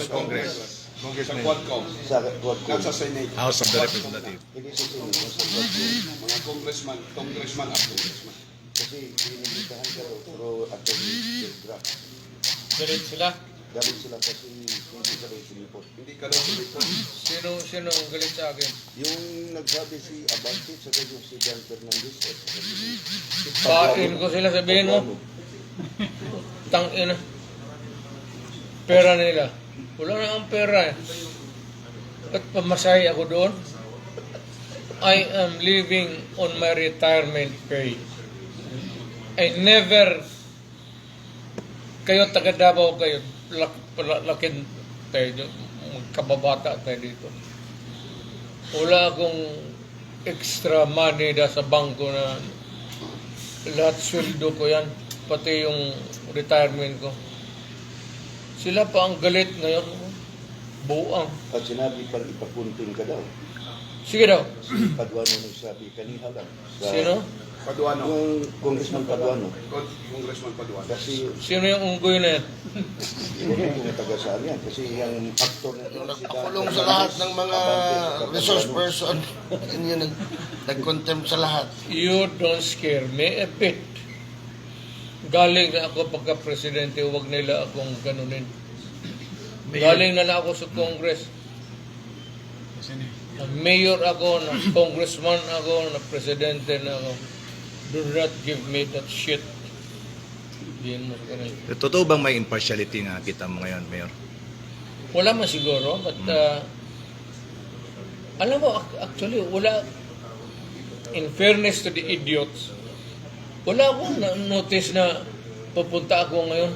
Congress. Sa Congressman. Quadcom. Sa Quadcom. At sa Senate. House of the Representative. Hindi sa Senate, sa Quadcom. Mga congressman at congressman. Kasi pinilitahan ka daw, pero attorney Silgra. Galit sila. Galit sila kasi hindi ka daw sinipot. Hindi ka daw sumipot. Sino ang galit sa akin? Yung nagsabi si Abante, saka yung si Dan Fernandez, at saka si Pain ko sila, sabihin mo. Tangina. Pera nila. Wala na ang pera eh. At pamasahe ako doon. I am living on my retirement pay. I never, kayo taga Davao kayo, lakin tayo, kababata tayo dito. Wala akong extra money na sa bangko na lahat sweldo ko yan, pati yung retirement ko. Sila pa ang galit ngayon, buang. At sinabi pang ipapunting ka daw. Sige daw. Si Paduano nagsabi kanina lang. Sino? Paduano. Yung Congressman Paduano. Congressman Paduano. Kasi Sino yung unggoy na yan? hindi ko taga saan yan. Kasi yung actor na Yung si Dan nagpakulong sa Fernandez, lahat ng mga Abante, resource Paduano. person. Yun yung nag-contempt sa lahat. You don't scare me a bit. Galing na ako pagka-presidente, huwag nila akong ganunin. Galing na lang ako sa Congress. Na mayor ako, na congressman ako, na presidente na ako. Do not give me that shit. Diyan mo ganun. Totoo bang may impartiality nga kita mo ngayon, Mayor? Wala man siguro, but alam mo, actually, wala, in fairness to the idiots, wala akong notice na pupunta ako ngayon.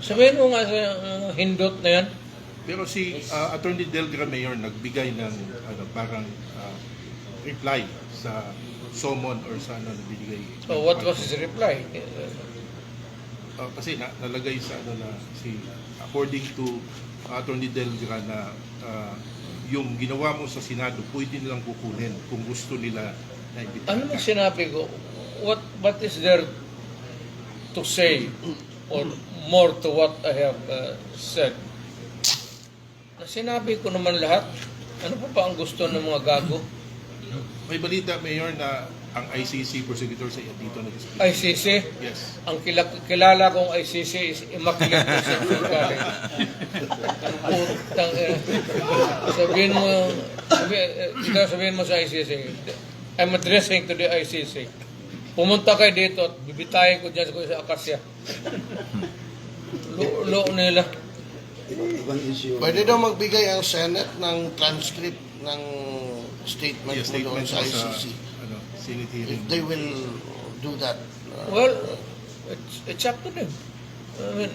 Sabihin mo nga sa hindot na yan. Pero si Attorney Delgra Mayor nagbigay ng parang reply sa summon or sa nabigay. So what was his reply? Kasi nalagay sa according to Attorney Delgra na yung ginawa mo sa Senado pwede nilang kukunin kung gusto nila na imbitahan Ano ka. man sinabi ko? What is there to say or more to what I have said? Na sinabi ko naman lahat. Ano pa ba ang gusto ng mga gago? May balita, Mayor, na ang ICC prosecutor sa dito nag-speak. ICC? Yes. Ang kilala kong ICC is Immaculate Conception College. Putang ina. Sabihin mo sa ICC, I'm addressing to the ICC. Pumunta kayo dito at bibitayin ko dyan sa Akasya. Lo nila. Ibang issue. Pwede daw magbigay ang Senate ng transcript ng statement mo doon Statement sa mo sa ICC. Senate If hearing. they will do that. Well, it's up to them. I mean,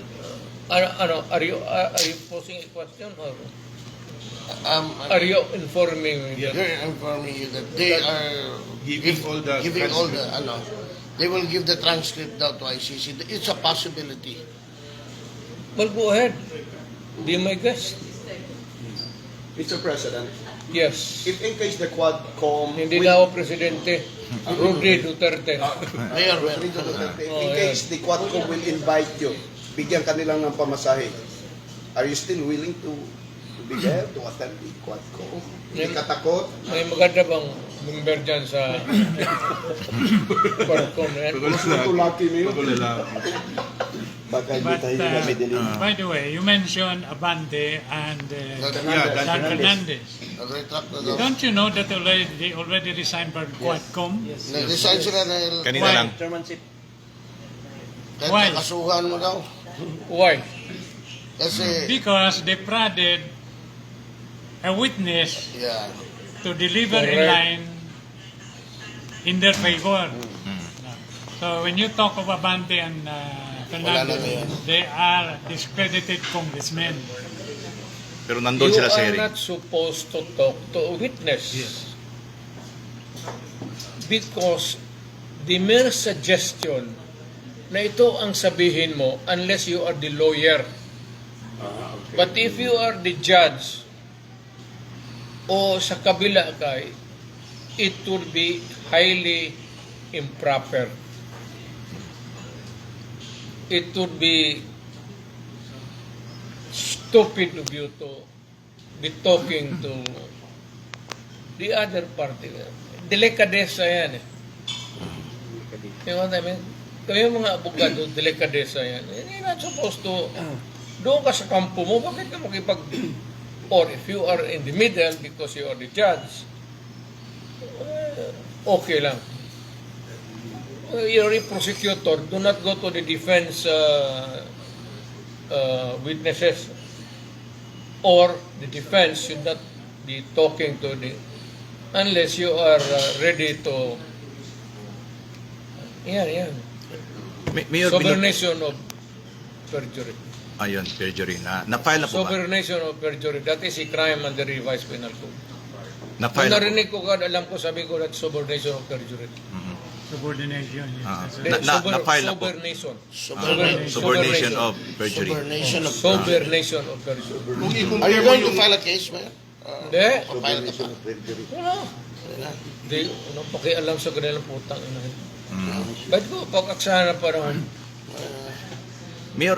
are you posing a question or are you informing me? Yeah. They're informing you that they are Giving all the they will give the transcript down to ICC. It's a possibility. Well, go ahead. Be my guest. Mr. President, Yes. if in case the Quadcom Hindi na ako presidente. Rudy Duterte. Mayor, in case the Quadcom will invite you, bigyan kanilang ng pamasahe, are you still willing to be there to attend the Quadcom? Hindi ka takot? May maganda bang member dyan sa Quadcom na yan? Tulaki niyo. Baka hindi But, tayo nabidili. by the way, you mentioned Abante and Yeah, Dan Fernandez. nag-retract na daw. Don't you know that they already resigned from Quadcom? Nag-resign sila dahil Kanina Why? lang. kahit Why? nakasuhan mo daw. Why? Kasi, Because they prodded a witness yeah. to deliver a Correct. line in their favor. So when you talk of Abante and Fernandez, ngayon. they are discredited congressmen. Pero nandun You sila sa are hearing. not supposed to talk to a witness. Because the mere suggestion na ito ang sabihin mo unless you are the lawyer. But if you are the judge o sa kabila kay, it would be highly improper. It would be stupid of you to be talking to the other party. Delikadesa yan eh. You know what I mean? Kayo mga abogado, delikadesa yan. You're not supposed to, doon ka sa kampo mo, bakit ka makipag, or if you are in the middle because you are the judge, okay lang. You're a prosecutor, do not go to the defense witnesses, or the defense should not be talking to the, unless you are ready to, yan. Mayor, Sobornation of perjury. ayun, perjury. Na-file na po ba? Sobornation of perjury, that is a crime under the revised penal code. Kung Na-file na po. narinig ko ka, alam ko, sabi ko that sobornation of perjury. Subordination. Yes. Ah. That's it. Na-file na po. Sobornation. Subordination of perjury. Subordination of Sobornation of perjury. Kung Are i-compare you mo going to yung... file a case, Mayor? Hindi. Papile ka pa. Wala. Hindi. Anong pakialam sa kanilang putang ina. Ba't ko pag-aksana pa naman? Mayor,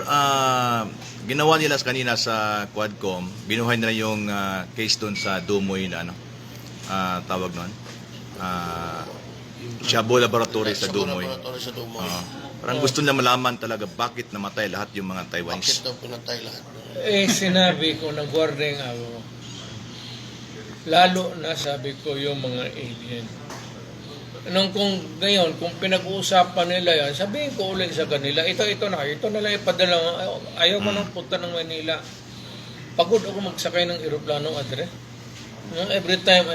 ginawa nila kanina sa Quadcom, binuhay nila yung case doon sa Dumoy na tawag nun, Shabu Laboratory sa Dumoy. Laboratory sa Dumoy. Parang gusto nila malaman talaga bakit namatay lahat yung mga Taiwanese. Bakit daw pinatay lahat? Sinabi ko, nag-warning ako. Lalo na sabi ko yung mga alien. Kung ngayon, kung pinag-uusapan nila yan, sabihin ko ulit sa kanila, ito na lang ipadala. Ayaw ko nang punta ng Manila. Pagod ako magsakay ng eroplano, Adre. Every time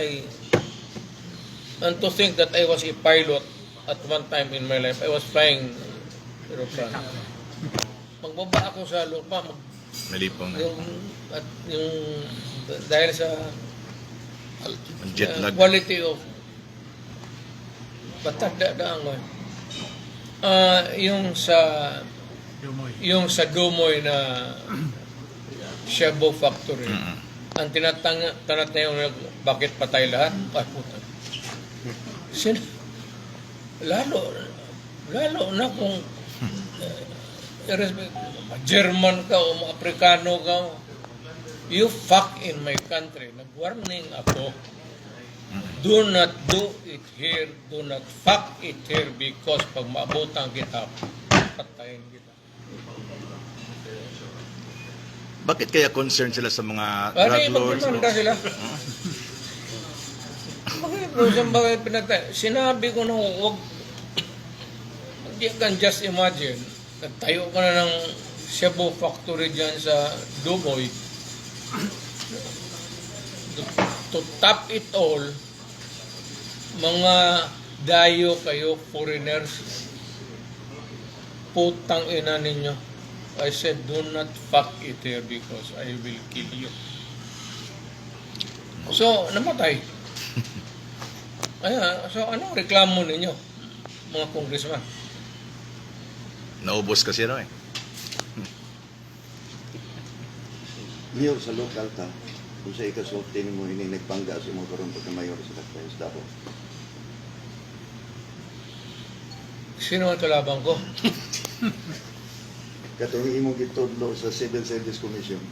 and to think that I was a pilot at one time in my life, I was flying eroplano. Magbaba ako sa lupa, Nalipong na. yung dahil sa Jet lag. quality of batagdaan ko. Yung sa Dumoy na Shabu Factory. Ang tanat na yung bakit patay lahat? Ay puta. Lalo na kung German ka o Aprikano ka, you fuck in my country. Nag-warning ako. Do not do it here. Do not fuck it here because pag maabutan kita, patayin kita. Bakit kaya concerned sila sa mga Pare, drug lords? magdemanda sila. Bakit pinatay? Sinabi ko na huwag. You can just imagine, nagtayo ka na ng Shabu Factory dyan sa Dumoy. To top it all, mga dayo kayo, foreigners, putang ina ninyo. I said, do not fuck it here because I will kill you. So, namatay. So, anong reklamo ninyo, mga congressman? Naubos kasi raw eh. Mayor sa lokal ta, kung sa ikasulti mo ini nagpangga sa mo karon pagka-mayor sa Cacayes Davao. Sino ang tulabang ko? Katong imong gitudlo sa Civil Service Commission.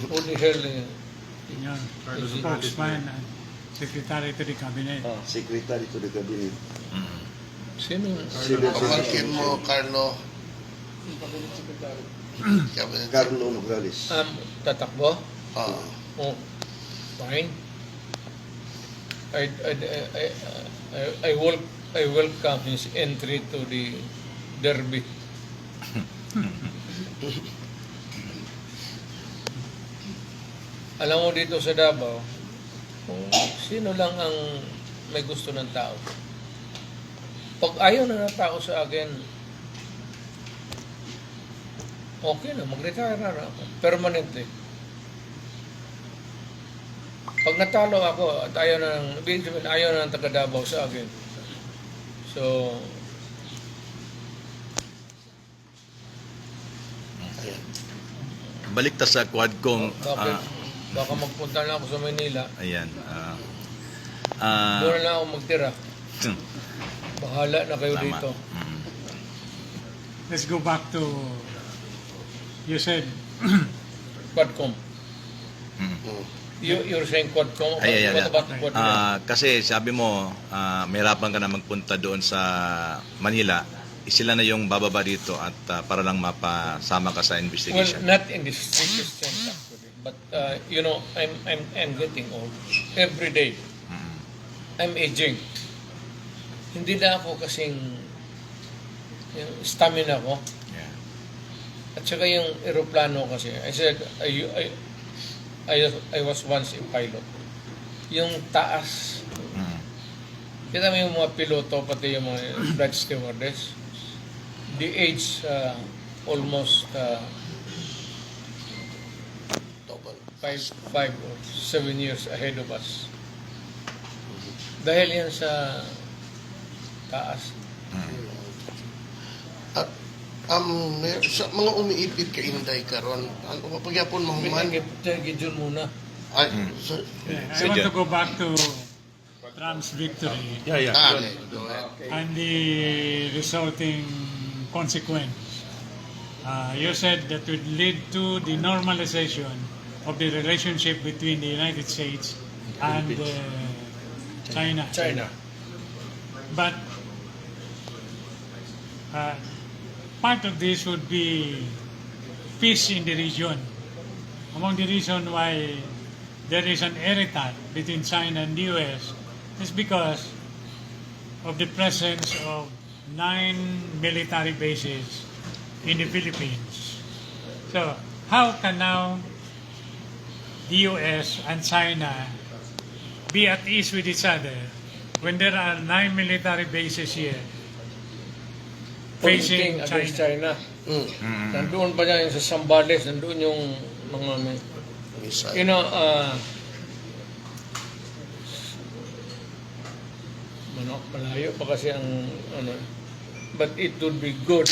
Who the hell Yun, spokesman and secretary to the cabinet. Secretary to the Cabinet. Sino? Civil Pamangkin Service mo, Commission. Carlo. Cabinet. Carlo Nograles. Tatakbo? Ah. Oh, fine. I welcome his entry to the derby. Alam mo dito sa Davao, kung sino lang ang may gusto ng tao. Pag ayaw na ng tao sa akin, okay na, mag-retire na ako. Permanently. Pag natalo ako at ayaw na ng taga Davao sa akin. So, Balik ta sa Quadcom. baka magpunta na ako sa Manila. Ayan. Doon na ako magtira. Bahala na kayo Tama. dito. Let's go back to you said Quadcom. Mm. You're saying Quadcom? Ay, What about Quadcom? kasi sabi mo, mahirapan ka na magpunta doon sa Manila. Sila na yung bababa dito at para lang mapasama ka sa Well, investigation. not in the strictest sense actually, but you know, I'm getting old. Every day, Mm. I'm aging. Hindi na ako kasing yung stamina ko. Yeah. At saka yung eroplano kasi, I said, I was once a pilot. Yung taas, Mm. kita mo yung mga piloto, pati yung mga flight stewardess, the age almost Double. 5 or 7 years ahead of us. Dahil yan sa taas. At sa mga umiipit ka inday karon, ano pagyapon mahuman? Gidyon muna. Ay, I want to go back to Trump's victory Yeah. go ahead. and the resulting consequence. You said that would lead to the normalization of the relationship between the United States and China. But part of this would be peace in the region. Among the reason why there is an irritant between China and the US is because of the presence of 9 military bases in the Philippines. So, how can now the US and China be at ease with each other when there are 9 military bases here facing Pointing against China? China. Mm. Nandoon pa niya yung sa Zambales, nandoon yung mga Isa. you know, malayo pa kasi ang ano, but it would be good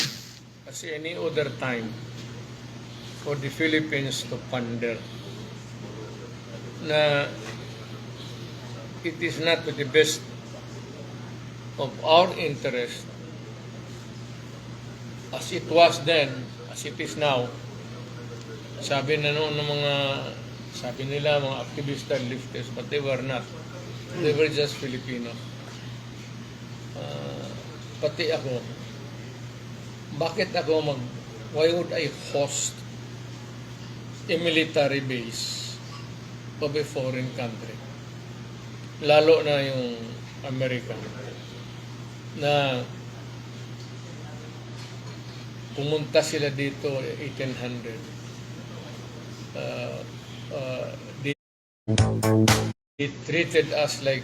as any other time for the Philippines to ponder na it is not to the best of our interest as it was then, as it is now. Sabi na noon ng mga, sabi nila mga activista, leftists, but they were not. They were just Filipinos. Pati ako, bakit ako why would I host a military base of a foreign country? Lalo na yung Amerika na pumunta sila dito 1800. They treated us like